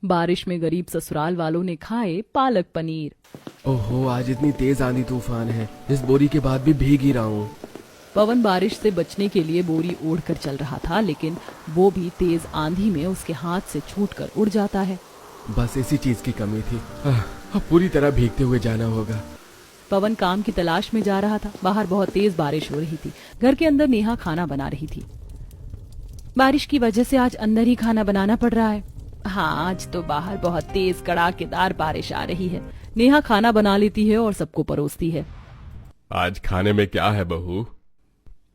बारिश में गरीब ससुराल वालों ने खाए पालक पनीर। ओहो, आज इतनी तेज आंधी तूफान है, इस बोरी के बाद भी भीग ही रहा हूँ। पवन बारिश से बचने के लिए बोरी ओढ़कर चल रहा था, लेकिन वो भी तेज आंधी में उसके हाथ से छूटकर उड़ जाता है। बस इसी चीज की कमी थी, अब पूरी तरह भीगते हुए जाना होगा। पवन काम की तलाश में जा रहा था। बाहर बहुत तेज बारिश हो रही थी। घर के अंदर नेहा खाना बना रही थी। बारिश की वजह से आज अंदर ही खाना बनाना पड़ रहा है। हाँ, आज तो बाहर बहुत तेज कड़ाकेदार बारिश आ रही है। नेहा खाना बना लेती है और सबको परोसती है। आज खाने में क्या है बहू?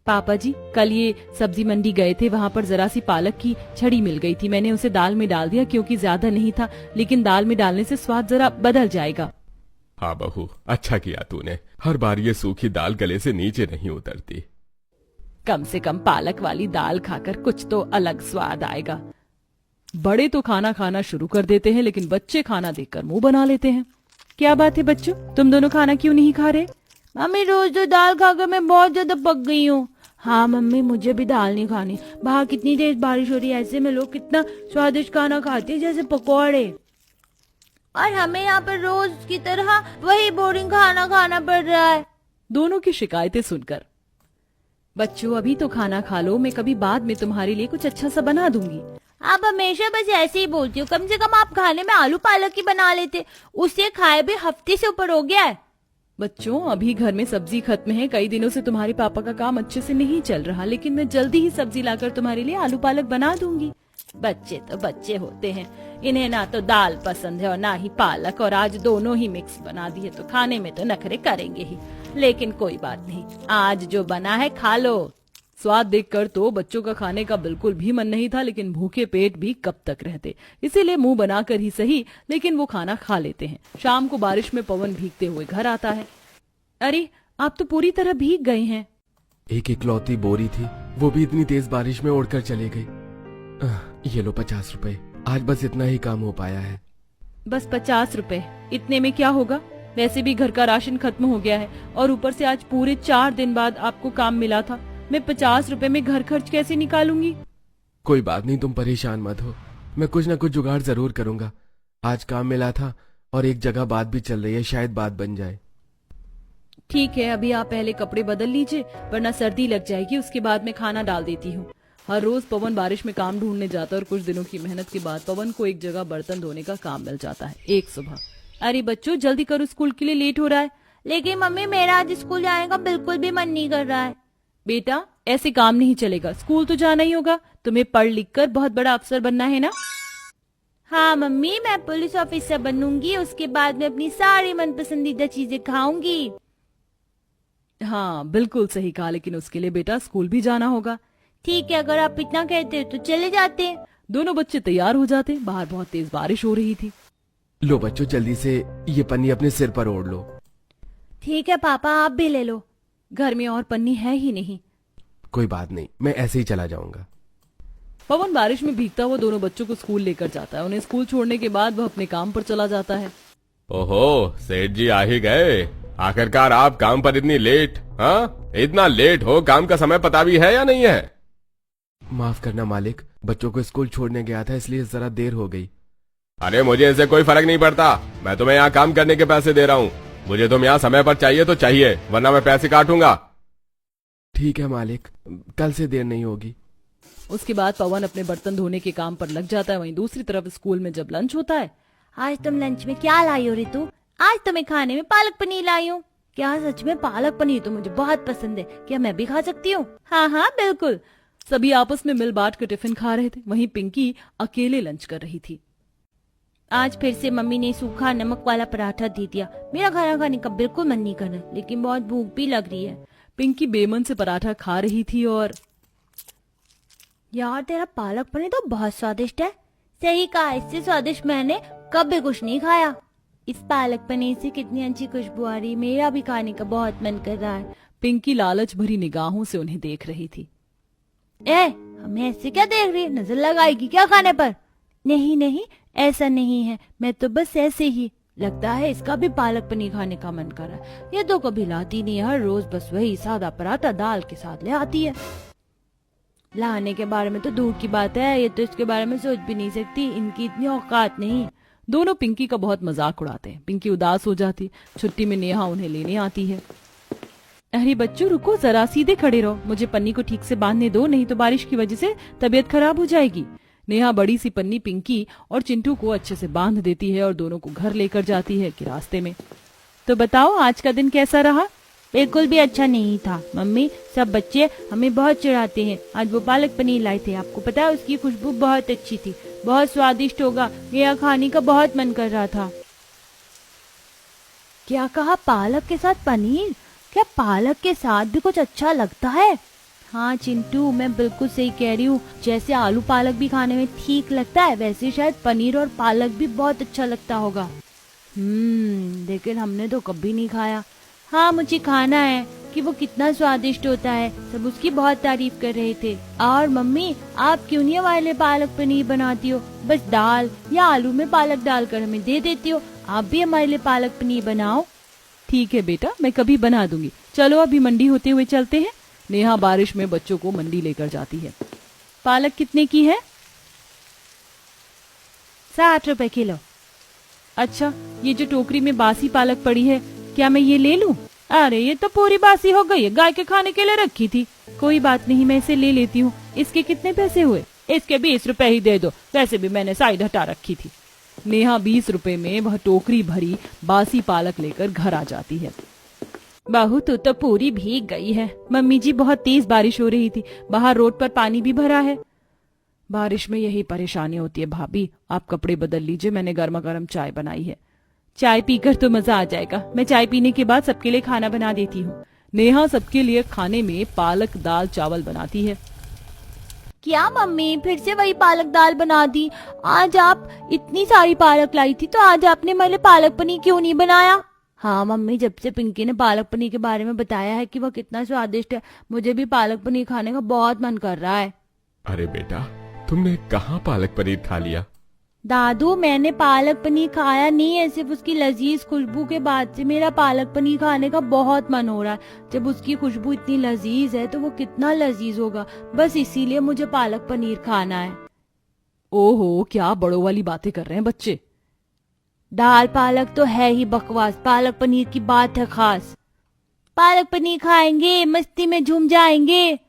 पापा जी, कल ये सब्जी मंडी गए थे, वहाँ पर जरा सी पालक की छड़ी मिल गई थी। मैंने उसे दाल में डाल दिया क्योंकि ज्यादा नहीं था, लेकिन दाल में डालने से स्वाद जरा बदल जाएगा। हाँ बहू, अच्छा किया तूने। हर बार ये सूखी दाल गले से नीचे नहीं उतरती। कम से कम पालक वाली दाल खाकर कुछ तो अलग स्वाद आएगा। बड़े तो खाना खाना शुरू कर देते हैं, लेकिन बच्चे खाना देखकर मुंह बना लेते हैं। क्या बात है बच्चों, तुम दोनों खाना क्यों नहीं खा रहे? मम्मी, रोज तो दाल खाकर मैं बहुत ज्यादा पक गई हूँ। हाँ मम्मी, मुझे भी दाल नहीं खानी। बाहर कितनी तेज बारिश हो रही है, ऐसे में लोग कितना स्वादिष्ट खाना खाते हैं, जैसे पकौड़े। और हमें यहाँ पर रोज की तरह वही बोरिंग खाना खाना पड़ रहा है। दोनों की शिकायतें सुनकर, बच्चों अभी तो खाना खा लो, मैं कभी बाद में तुम्हारे लिए कुछ अच्छा सा बना दूंगी। आप हमेशा बस ऐसे ही बोलती हो। कम से कम आप खाने में आलू पालक ही बना लेते, उसे खाए भी हफ्ते से ऊपर हो गया है। बच्चों, अभी घर में सब्जी खत्म है। कई दिनों से तुम्हारे पापा का काम अच्छे से नहीं चल रहा, लेकिन मैं जल्दी ही सब्जी लाकर तुम्हारे लिए आलू पालक बना दूंगी। बच्चे तो बच्चे होते हैं, इन्हें ना तो दाल पसंद है और ना ही पालक, और आज दोनों ही मिक्स बना दिए तो खाने में तो नखरे करेंगे ही। लेकिन कोई बात नहीं, आज जो बना है खा लो। स्वाद देखकर तो बच्चों का खाने का बिल्कुल भी मन नहीं था, लेकिन भूखे पेट भी कब तक रहते, इसीलिए मुंह बनाकर ही सही, लेकिन वो खाना खा लेते हैं। शाम को बारिश में पवन भीगते हुए घर आता है। अरे, आप तो पूरी तरह भीग गए हैं। एक इकलौती बोरी थी, वो भी इतनी तेज बारिश में उड़कर चली गई। ये लो 50 रुपए, आज बस इतना ही काम हो पाया है। बस 50 रुपए? इतने में क्या होगा? वैसे भी घर का राशन खत्म हो गया है, और ऊपर से आज पूरे 4 दिन बाद आपको काम मिला था। मैं 50 रुपए में घर खर्च कैसे निकालूंगी? कोई बात नहीं, तुम परेशान मत हो, मैं कुछ न कुछ जुगाड़ जरूर करूंगा। आज काम मिला था और एक जगह बात भी चल रही है, शायद बात बन जाए। ठीक है, अभी आप पहले कपड़े बदल लीजिए, वरना सर्दी लग जाएगी। उसके बाद मैं खाना डाल देती हूँ। हर रोज पवन बारिश में काम ढूंढने जाता है और कुछ दिनों की मेहनत के बाद पवन को एक जगह बर्तन धोने का काम मिल जाता है। एक सुबह, अरे बच्चों जल्दी करो, स्कूल के लिए लेट हो रहा है। लेकिन मम्मी, मेरा आज स्कूल जाने का बिल्कुल भी मन नहीं कर रहा है। बेटा, ऐसे काम नहीं चलेगा, स्कूल तो जाना ही होगा। तुम्हें पढ़ लिख कर बहुत बड़ा अफसर बनना है ना? हाँ मम्मी, मैं पुलिस ऑफिसर बनूंगी, उसके बाद मैं अपनी सारी मन पसंदीदा चीजें खाऊंगी। हाँ बिल्कुल सही कहा, लेकिन उसके लिए बेटा स्कूल भी जाना होगा। ठीक है, अगर आप इतना कहते हो तो चले जाते हैं। दोनों बच्चे तैयार हो जाते। बाहर बहुत तेज बारिश हो रही थी। लो बच्चों, जल्दी से ये पन्नी अपने सिर पर ओढ़ लो। ठीक है पापा, आप भी ले लो। घर में और पन्नी है ही नहीं। कोई बात नहीं, मैं ऐसे ही चला जाऊंगा। पवन बारिश में भीगता हुआ दोनों बच्चों को स्कूल लेकर जाता है। उन्हें स्कूल छोड़ने के बाद वह अपने काम पर चला जाता है। ओहो, सेठ जी आ ही गए। आखिरकार आप काम पर इतनी लेट? हाँ, इतना लेट हो, काम का समय पता भी है या नहीं है? माफ करना मालिक, बच्चों को स्कूल छोड़ने गया था, इसलिए जरा देर हो गई। अरे मुझे इससे कोई फर्क नहीं पड़ता, मैं तुम्हें यहाँ काम करने के पैसे दे रहा हूँ। मुझे तुम यहाँ समय पर चाहिए तो चाहिए, वरना मैं पैसे काटूंगा। ठीक है मालिक, कल से देर नहीं होगी। उसके बाद पवन अपने बर्तन धोने के काम पर लग जाता है। वहीं दूसरी तरफ स्कूल में जब लंच होता है। आज तुम लंच में क्या लाई हो रितु? आज तो मैं खाने में पालक पनीर लाई हूँ। क्या सच में? पालक पनीर तो मुझे बहुत पसंद है, क्या मैं भी खा सकती हूँ? हाँ हाँ बिल्कुल। सभी आपस में मिल बांट कर टिफिन खा रहे थे। वहीं पिंकी अकेले लंच कर रही थी। आज फिर से मम्मी ने सूखा नमक वाला पराठा दे दिया। मेरा खाना खाने का बिल्कुल मन नहीं कर रहा, लेकिन बहुत भूख भी लग रही है। पिंकी बेमन से पराठा खा रही थी और यार, तेरा पालक पनीर तो बहुत स्वादिष्ट है। सही कहा, इससे स्वादिष्ट मैंने कभी कुछ नहीं खाया। इस पालक पनीर से कितनी अच्छी खुशबू आ रही, मेरा भी खाने का बहुत मन कर रहा है। पिंकी लालच भरी निगाहों से उन्हें देख रही थी। हमें ऐसे क्या देख रही है? नजर लगाएगी क्या खाने पर? नहीं नहीं, ऐसा नहीं है, मैं तो बस ऐसे ही। लगता है इसका भी पालक पनीर खाने का मन कर रहा है। ये तो कभी लाती नहीं है, हर रोज बस वही सादा पराठा दाल के साथ ले आती है। लाने के बारे में तो दूर की बात है, ये तो इसके बारे में सोच भी नहीं सकती, इनकी इतनी औकात नहीं। दोनों पिंकी का बहुत मजाक उड़ाते हैं। पिंकी उदास हो जाती। छुट्टी में नेहा उन्हें लेने आती है। अरे बच्चों रुको जरा, सीधे खड़े रहो, मुझे पन्नी को ठीक से बांधने दो, नहीं तो बारिश की वजह से तबीयत खराब हो जाएगी। नेहा बड़ी सी पन्नी पिंकी और चिंटू को अच्छे से बांध देती है और दोनों को घर लेकर जाती है कि रास्ते में। तो बताओ आज का दिन कैसा रहा? बिल्कुल भी अच्छा नहीं था मम्मी, सब बच्चे हमें बहुत चिढ़ाते हैं। आज वो पालक पनीर लाए थे, आपको पता है उसकी खुशबू बहुत अच्छी थी, बहुत स्वादिष्ट होगा, मेरा खाने का बहुत मन कर रहा था। क्या कहा? पालक के साथ पनीर? क्या पालक के साथ भी कुछ अच्छा लगता है? हाँ चिंटू, मैं बिल्कुल सही कह रही हूँ। जैसे आलू पालक भी खाने में ठीक लगता है, वैसे शायद पनीर और पालक भी बहुत अच्छा लगता होगा। लेकिन हमने तो कभी नहीं खाया। हाँ मुझे खाना है कि वो कितना स्वादिष्ट होता है, सब उसकी बहुत तारीफ कर रहे थे। और मम्मी आप क्यों नहीं हमारे लिए पालक पनीर बनाती हो? बस दाल या आलू में पालक डालकर हमें दे देती हो, आप भी हमारे लिए पालक पनीर बनाओ। ठीक है बेटा, मैं कभी बना दूंगी। चलो अभी मंडी होते हुए चलते हैं। नेहा बारिश में बच्चों को मंडी लेकर जाती है। पालक कितने की है? 60 रुपए किलो। अच्छा, ये जो टोकरी में बासी पालक पड़ी है, क्या मैं ये ले लूं? अरे ये तो पूरी बासी हो गई है, गाय के खाने के लिए रखी थी। कोई बात नहीं, मैं इसे ले लेती हूँ। इसके कितने पैसे हुए? इसके 20 रुपए ही दे दो, वैसे भी मैंने साइड हटा रखी थी। नेहा 20 रुपए में वह टोकरी भरी बासी पालक लेकर घर आ जाती है। बहू तू तो पूरी भीग गई है। मम्मी जी बहुत तेज बारिश हो रही थी, बाहर रोड पर पानी भी भरा है। बारिश में यही परेशानी होती है भाभी, आप कपड़े बदल लीजिए, मैंने गर्मा गर्म चाय बनाई है। चाय पीकर तो मजा आ जाएगा। मैं चाय पीने के बाद सबके लिए खाना बना देती हूँ। नेहा सबके लिए खाने में पालक दाल चावल बनाती है। क्या मम्मी फिर से वही पालक दाल बना दी? आज आप इतनी सारी पालक लाई थी, तो आज आपने मेरे लिए पालक पनीर क्यों नहीं बनाया? हाँ मम्मी, जब से पिंकी ने पालक पनीर के बारे में बताया है कि वह कितना स्वादिष्ट है, मुझे भी पालक पनीर खाने का बहुत मन कर रहा है। अरे बेटा, तुमने कहाँ पालक पनीर खा लिया? दादू मैंने पालक पनीर खाया नहीं है, सिर्फ उसकी लजीज खुशबू के बाद से मेरा पालक पनीर खाने का बहुत मन हो रहा है। जब उसकी खुशबू इतनी लजीज है तो वो कितना लजीज होगा, बस इसीलिए मुझे पालक पनीर खाना है। ओहो, क्या बड़ों वाली बातें कर रहे हैं बच्चे। दाल पालक तो है ही बकवास, पालक पनीर की बात है खास। पालक पनीर खाएंगे, मस्ती में झूम जाएंगे।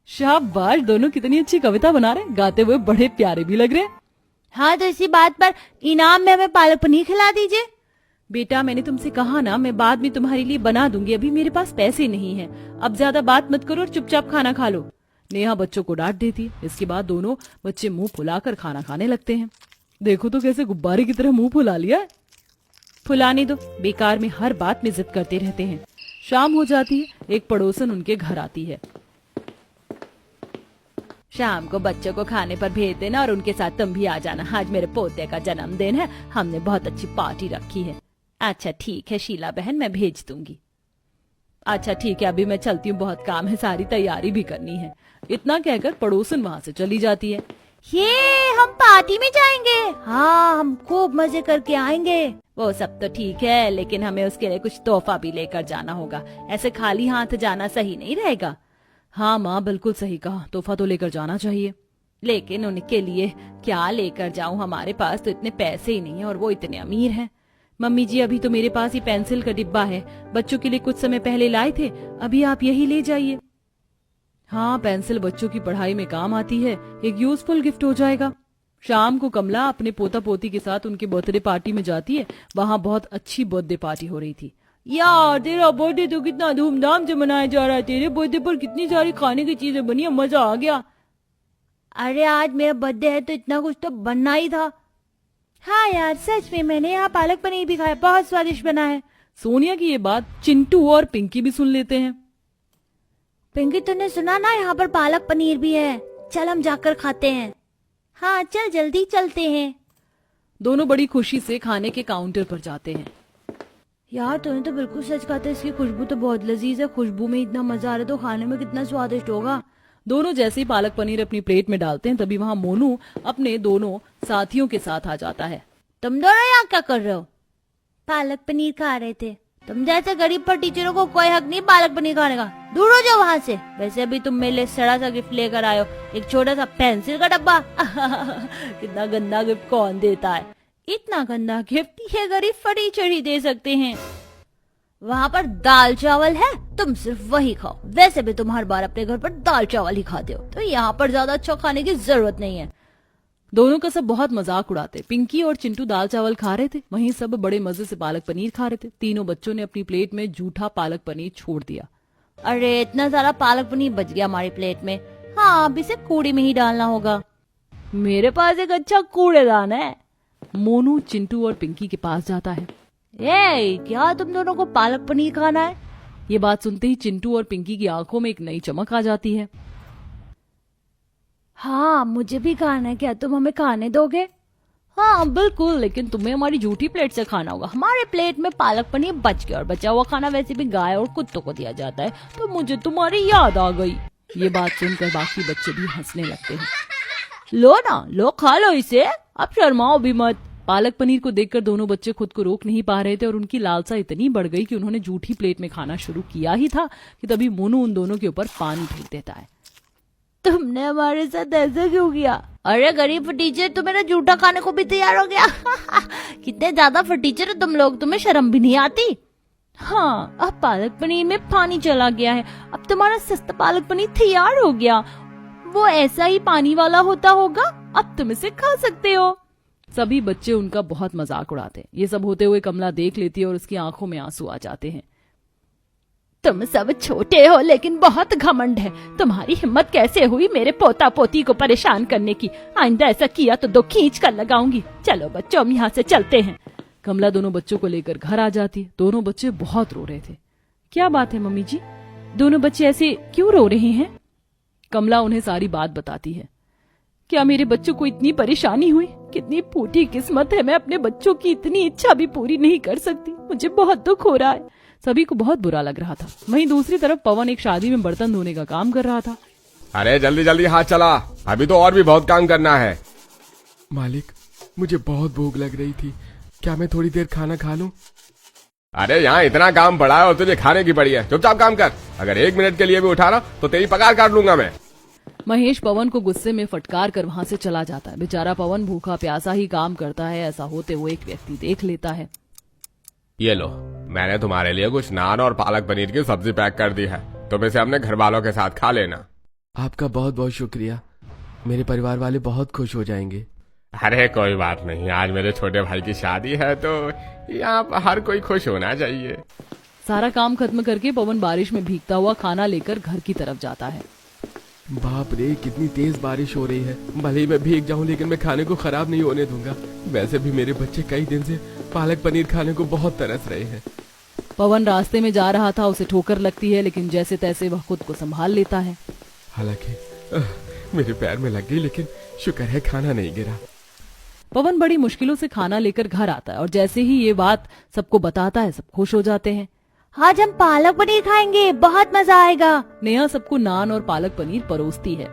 शाबाश, दोनों कितनी अच्छी कविता बना रहे हैं, गाते हुए बड़े प्यारे भी लग रहे हैं। हाँ तो इसी बात पर इनाम में हमें पालक पनीर खिला दीजिए। बेटा मैंने तुमसे कहा ना, मैं बाद में तुम्हारे लिए बना दूंगी, अभी मेरे पास पैसे नहीं हैं। अब ज्यादा बात मत करो और चुपचाप खाना खा लो। नेहा बच्चों को डांट देती है। इसके बाद दोनों बच्चे मुंह फुलाकर खाना खाने लगते हैं। देखो तो कैसे गुब्बारे की तरह मुंह फुला लिया है। फुलाने दो, बेकार में हर बात में जिद करते रहते हैं। शाम हो जाती है। एक पड़ोसन उनके घर आती है। शाम को बच्चों को खाने पर भेज देना और उनके साथ तुम भी आ जाना, आज मेरे पोते का जन्मदिन है, हमने बहुत अच्छी पार्टी रखी है। अच्छा ठीक है शीला बहन, मैं भेज दूंगी। अच्छा ठीक है, अभी मैं चलती हूँ, बहुत काम है, सारी तैयारी भी करनी है। इतना कहकर पड़ोसन वहाँ से चली जाती है। ये हम पार्टी में जाएंगे? हाँ हम खूब मजे करके आएंगे। वो सब तो ठीक है, लेकिन हमें उसके लिए कुछ तोहफा भी लेकर जाना होगा, ऐसे खाली हाथ जाना सही नहीं रहेगा। हाँ माँ बिल्कुल सही कहा, तोहफा तो लेकर जाना चाहिए, लेकिन उनके लिए क्या लेकर जाऊं, हमारे पास तो इतने पैसे ही नहीं है और वो इतने अमीर हैं। मम्मी जी अभी तो मेरे पास ही पेंसिल का डिब्बा है, बच्चों के लिए कुछ समय पहले लाए थे, अभी आप यही ले जाइए। हाँ पेंसिल बच्चों की पढ़ाई में काम आती है, एक यूजफुल गिफ्ट हो जाएगा। शाम को कमला अपने पोता पोती के साथ उनके बर्थडे पार्टी में जाती है। वहाँ बहुत अच्छी बर्थडे पार्टी हो रही थी। यार तेरा बर्थडे तो कितना धूमधाम से मनाया जा रहा है, तेरे बर्थडे पर कितनी सारी खाने की चीजें बनी है, मजा आ गया। अरे आज मेरा बर्थडे है तो इतना कुछ तो बनना ही था। हाँ यार सच में, मैंने यहाँ पालक पनीर भी खाया, बहुत स्वादिष्ट बना है। सोनिया की ये बात चिंटू और पिंकी भी सुन लेते हैं। पिंकी तूने सुना ना, यहाँ पर पालक पनीर भी है, चल हम जाकर खाते हैं। हाँ चल जल्दी चलते हैं। दोनों बड़ी खुशी से खाने के काउंटर पर जाते हैं। यार तूने तो बिल्कुल सच कहा था, इसकी खुशबू तो बहुत लजीज है, खुशबू में इतना मजा आ रहा है तो खाने में कितना स्वादिष्ट होगा। दोनों जैसे ही पालक पनीर अपनी प्लेट में डालते हैं, तभी वहाँ मोनू अपने दोनों साथियों के साथ आ जाता है। तुम दोनों यहाँ क्या कर रहे हो? पालक पनीर खा रहे थे। तुम जैसे गरीब पर टीचरों को कोई हक नहीं पालक पनीर खाने का। दूर हो जाओ वहाँ से। वैसे भी तुम मेरे लिए सड़ा सा गिफ्ट लेकर आए हो, एक छोटा सा पेंसिल का डब्बा। कितना गंदा गिफ्ट कौन देता है? इतना गंदा गिफ्ट ये गरीब फर्नीचर ही दे सकते हैं। वहाँ पर दाल चावल है, तुम सिर्फ वही खाओ। वैसे भी तुम हर बार अपने घर पर दाल चावल ही खाते हो, तो यहाँ पर ज्यादा अच्छा खाने की जरूरत नहीं है। दोनों का सब बहुत मजाक उड़ाते। पिंकी और चिंटू दाल चावल खा रहे थे, वहीं सब बड़े मजे से पालक पनीर खा रहे थे। तीनों बच्चों ने अपनी प्लेट में जूठा पालक पनीर छोड़ दिया। अरे इतना सारा पालक पनीर बच गया हमारी प्लेट में। हाँ, अब इसे कूड़े में ही डालना होगा। मेरे पास एक अच्छा कूड़ेदान है। मोनू चिंटू और पिंकी के पास जाता है। क्या तुम दोनों को पालक पनीर खाना है? ये बात सुनते ही चिंटू और पिंकी की आंखों में एक नई चमक आ जाती है। हाँ, मुझे भी खाना है, क्या तुम हमें खाने दोगे? हाँ बिल्कुल, लेकिन तुम्हें हमारी झूठी प्लेट से खाना होगा। हमारे प्लेट में पालक पनीर बच गया और बचा हुआ खाना वैसे भी गाय और कुत्तों को दिया जाता है, तो मुझे तुम्हारी याद आ गई। ये बात सुनकर बाकी बच्चे भी हंसने लगते हैं। लो ना, लो खा लो इसे, अब शर्माओ भी मत। पालक पनीर को देखकर दोनों बच्चे खुद को रोक नहीं पा रहे थे और उनकी लालसा इतनी बढ़ गई कि उन्होंने झूठी प्लेट में खाना शुरू किया ही था कि तभी मोनू उन दोनों के ऊपर पानी फेंक देता है। तुमने हमारे साथ ऐसा क्यों किया? अरे गरीब फटीचर, तुम मेरा जूठा खाने को भी तैयार हो गया। कितने ज्यादा फटीचर हो तुम लोग, तुम्हें शर्म भी नहीं आती? हाँ, अब पालक पनीर में पानी चला गया है, अब तुम्हारा सस्ता पालक पनीर तैयार हो गया। वो ऐसा ही पानी वाला होता होगा, अब तुम इसे खा सकते हो। सभी बच्चे उनका बहुत मजाक उड़ाते। ये सब होते हुए कमला देख लेती है और उसकी आंखों में आंसू आ जाते हैं। तुम सब छोटे हो लेकिन बहुत घमंड है। तुम्हारी हिम्मत कैसे हुई मेरे पोता पोती को परेशान करने की? आइंदा ऐसा किया तो दो खींच कर लगाऊंगी। चलो बच्चों, हम यहाँ से चलते हैं। कमला दोनों बच्चों को लेकर घर आ जाती है। दोनों बच्चे बहुत रो रहे थे। क्या बात है मम्मी जी, दोनों बच्चे ऐसे क्यों रो रहे हैं? कमला उन्हें सारी बात बताती है। क्या मेरे बच्चों को इतनी परेशानी हुई? कितनी फूटी किस्मत है, मैं अपने बच्चों की इतनी इच्छा भी पूरी नहीं कर सकती। मुझे बहुत दुख हो रहा है। सभी को बहुत बुरा लग रहा था। वहीं दूसरी तरफ पवन एक शादी में बर्तन धोने का काम कर रहा था। अरे जल्दी जल्दी हाथ चला, अभी तो और भी बहुत काम करना है। मालिक, मुझे बहुत भूख लग रही थी, क्या मैं थोड़ी देर खाना खा लूं? अरे यहाँ इतना काम पड़ा है और तुझे खाने की पड़ी है, चुपचाप काम कर। अगर 1 मिनट के लिए भी उठा ना तो तेरी पगार काट लूंगा मैं। महेश पवन को गुस्से में फटकार कर वहां से चला जाता है। बेचारा पवन भूखा प्यासा ही काम करता है। ऐसा होते हुए एक व्यक्ति देख लेता है। ये लो, मैंने तुम्हारे लिए कुछ नान और पालक पनीर की सब्जी पैक कर दी है, तुम इसे अपने घर वालों के साथ खा लेना। आपका बहुत बहुत शुक्रिया, मेरे परिवार वाले बहुत खुश हो जाएंगे। अरे कोई बात नहीं, आज मेरे छोटे भाई की शादी है तो यहाँ पर हर कोई खुश होना चाहिए। सारा काम खत्म करके पवन बारिश में भीगता हुआ खाना लेकर घर की तरफ जाता है। बाप रे, कितनी तेज बारिश हो रही है। भले ही मैं भीग जाऊं लेकिन मैं खाने को खराब नहीं होने दूंगा। वैसे भी मेरे बच्चे कई दिन से पालक पनीर खाने को बहुत तरस रहे हैं। पवन रास्ते में जा रहा था, उसे ठोकर लगती है लेकिन जैसे तैसे वह खुद को संभाल लेता है। हालांकि मेरे पैर में लग गई, लेकिन शुक्र है खाना नहीं गिरा। पवन बड़ी मुश्किलों से खाना लेकर घर आता है और जैसे ही ये बात सबको बताता है, सब खुश हो जाते हैं। आज हम पालक पनीर खाएंगे, बहुत मजा आएगा। नेहा सबको नान और पालक पनीर परोसती है।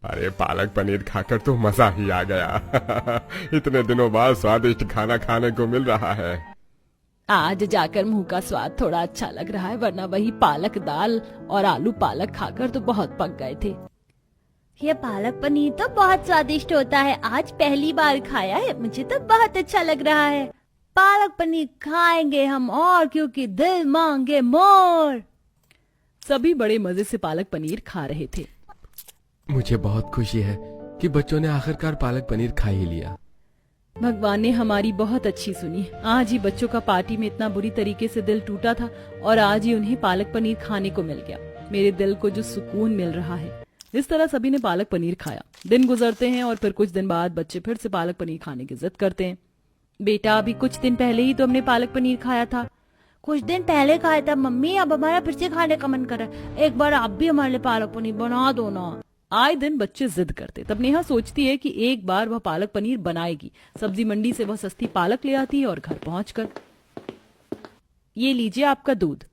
अरे पालक पनीर खाकर तो मजा ही आ गया। इतने दिनों बाद स्वादिष्ट खाना खाने को मिल रहा है। आज जाकर मुंह का स्वाद थोड़ा अच्छा लग रहा है, वरना वही पालक दाल और आलू पालक खाकर तो बहुत पक गए थे। ये पालक पनीर तो बहुत स्वादिष्ट होता है, आज पहली बार खाया है, मुझे तो बहुत अच्छा लग रहा है। पालक पनीर खाएंगे हम और, क्योंकि दिल मांगे मोर। सभी बड़े मजे से पालक पनीर खा रहे थे। मुझे बहुत खुशी है कि बच्चों ने आखिरकार पालक पनीर खा ही लिया। भगवान ने हमारी बहुत अच्छी सुनी। आज ही बच्चों का पार्टी में इतना बुरी तरीके से दिल टूटा था और आज ही उन्हें पालक पनीर खाने को मिल गया। मेरे दिल को जो सुकून मिल रहा है। इस तरह सभी ने पालक पनीर खाया। दिन गुजरते हैं और फिर कुछ दिन बाद बच्चे फिर से पालक पनीर खाने की जिद करते हैं। बेटा, अभी कुछ दिन पहले ही तो हमने पालक पनीर खाया था। कुछ दिन पहले खाया था मम्मी, अब हमारा फिर से खाने का मन कर रहा है। एक बार आप भी हमारे लिए पालक पनीर बना दो ना। आए दिन बच्चे जिद करते। तब नेहा सोचती है कि एक बार वह पालक पनीर बनाएगी। सब्जी मंडी से वह सस्ती पालक ले आती है और घर पहुंचकर, ये लीजिए आपका दूध।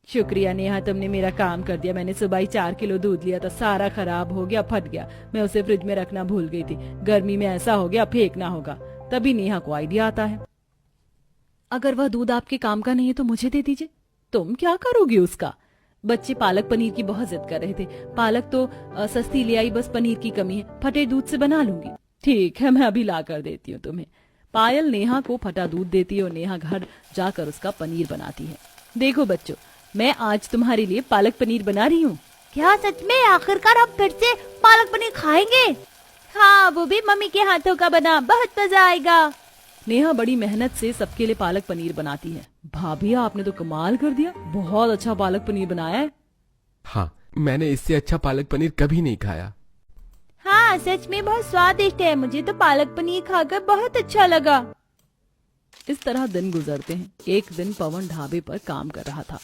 शुक्रिया नेहा, तुमने मेरा काम कर दिया। मैंने सुबह ही 4 किलो दूध लिया था, सारा खराब हो गया, फट गया। मैं उसे फ्रिज में रखना भूल गई थी। गर्मी में ऐसा हो गया, फेंकना होगा। तभी नेहा को आइडिया आता है, अगर वह दूध आपके काम का नहीं है तो मुझे दे दीजिए, तुम क्या करोगी उसका? बच्चे पालक पनीर की बहुत जिद कर रहे थे। पालक तो सस्ती ले आई, बस पनीर की कमी है, फटे दूध से बना लूंगी। ठीक है, मैं अभी ला कर देती हूँ तुम्हें। पायल नेहा को फटा दूध देती है और नेहा घर जाकर उसका पनीर बनाती है। देखो बच्चों, मैं आज तुम्हारे लिए पालक पनीर बना रही हूँ। क्या सच में? आखिरकार आप फिर से पालक पनीर खाएंगे? हाँ, वो भी मम्मी के हाथों का बना, बहुत मजा आएगा। नेहा बड़ी मेहनत से सबके लिए पालक पनीर बनाती है। भाभी आपने तो कमाल कर दिया, बहुत अच्छा पालक पनीर बनाया है। हाँ, मैंने इससे अच्छा पालक पनीर कभी नहीं खाया। हाँ, सच में बहुत स्वादिष्ट है। मुझे तो पालक पनीर खाकर बहुत अच्छा लगा। इस तरह दिन गुजरते हैं। एक दिन पवन ढाबे पर काम कर रहा था।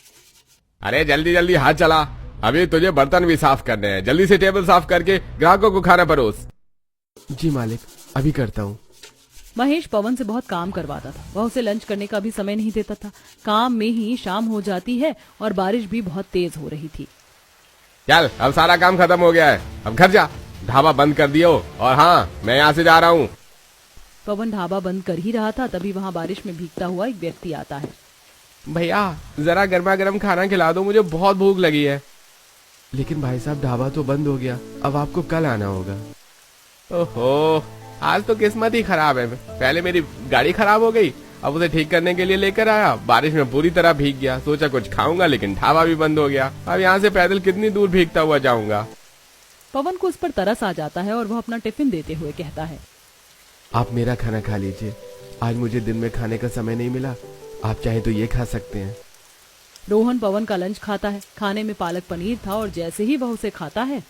अरे जल्दी जल्दी हाथ चला, अभी तुझे बर्तन भी साफ करने हैं। जल्दी से टेबल साफ करके ग्राहकों को खाना परोस। जी मालिक, अभी करता हूँ। महेश पवन से बहुत काम करवाता था। वह उसे लंच करने का भी समय नहीं देता था। काम में ही शाम हो जाती है और बारिश भी बहुत तेज हो रही थी। चल, अब सारा काम खत्म हो गया है, अब घर जा, ढाबा बंद कर दियो। और हाँ, मैं यहाँ से जा रहा हूँ। पवन ढाबा बंद कर ही रहा था, तभी वहाँ बारिश में भीगता हुआ एक व्यक्ति आता है। भैया, जरा गर्मा गर्म खाना खिला दो, मुझे बहुत भूख लगी है। लेकिन भाई साहब, ढाबा तो बंद हो गया, अब आपको कल आना होगा। ओहो, आज तो किस्मत ही खराब है। पहले मेरी गाड़ी खराब हो गई, अब उसे ठीक करने के लिए लेकर आया, बारिश में पूरी तरह भीग गया। सोचा कुछ खाऊंगा, लेकिन ढाबा भी बंद हो गया। अब यहाँ से पैदल कितनी दूर भीगता हुआ जाऊंगा। पवन को उस पर तरस आ जाता है और वह अपना टिफिन देते हुए कहता है, आप मेरा खाना खा लीजिए, आज मुझे दिन में खाने का समय नहीं मिला। आप चाहे तो ये खा सकते हैं। रोहन पवन का लंच खाता है। खाने में पालक पनीर था और जैसे ही वह उसे खाता है,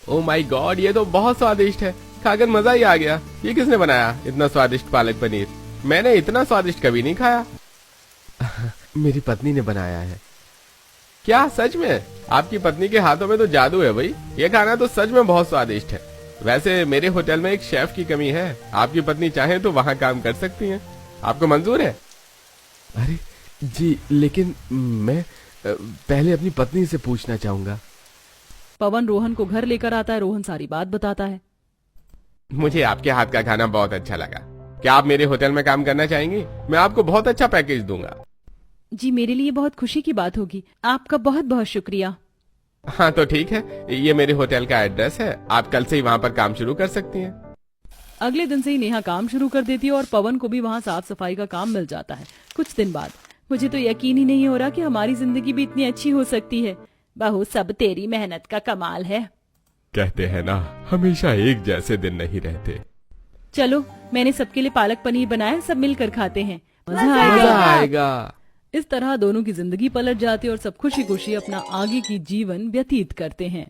ओ माय गॉड, ये तो बहुत स्वादिष्ट है। खाकर मजा ही आ गया। ये किसने बनाया इतना स्वादिष्ट पालक पनीर? मैंने इतना स्वादिष्ट कभी नहीं खाया। मेरी पत्नी ने बनाया है। क्या सच में? आपकी पत्नी के हाथों में तो जादू है भाई। ये खाना तो सच में बहुत स्वादिष्ट है। वैसे मेरे होटल में एक शेफ की कमी है, आपकी पत्नी चाहे तो वहाँ काम कर सकती है। आपको मंजूर है? अरे जी, लेकिन मैं पहले अपनी पत्नी से पूछना चाहूंगा। पवन रोहन को घर लेकर आता है। रोहन सारी बात बताता है। मुझे आपके हाथ का खाना बहुत अच्छा लगा। क्या आप मेरे होटल में काम करना चाहेंगी? मैं आपको बहुत अच्छा पैकेज दूंगा। जी, मेरे लिए बहुत खुशी की बात होगी। आपका बहुत बहुत शुक्रिया। हाँ तो ठीक है, ये मेरे होटल का एड्रेस है। आप कल से ही वहाँ पर काम शुरू कर सकती हैं। अगले दिन से ही नेहा काम शुरू कर देती है और पवन को भी वहाँ साफ सफाई का काम मिल जाता है। कुछ दिन बाद, मुझे तो यकीन ही नहीं हो रहा कि हमारी जिंदगी भी इतनी अच्छी हो सकती है। बहू, सब तेरी मेहनत का कमाल है। कहते हैं ना, हमेशा एक जैसे दिन नहीं रहते। चलो, मैंने सबके लिए पालक पनीर बनाया, सब मिलकर खाते हैं। मजा मजा आएगा। आएगा। इस तरह दोनों की जिंदगी पलट जाती है और सब खुशी खुशी अपना आगे की जीवन व्यतीत करते हैं।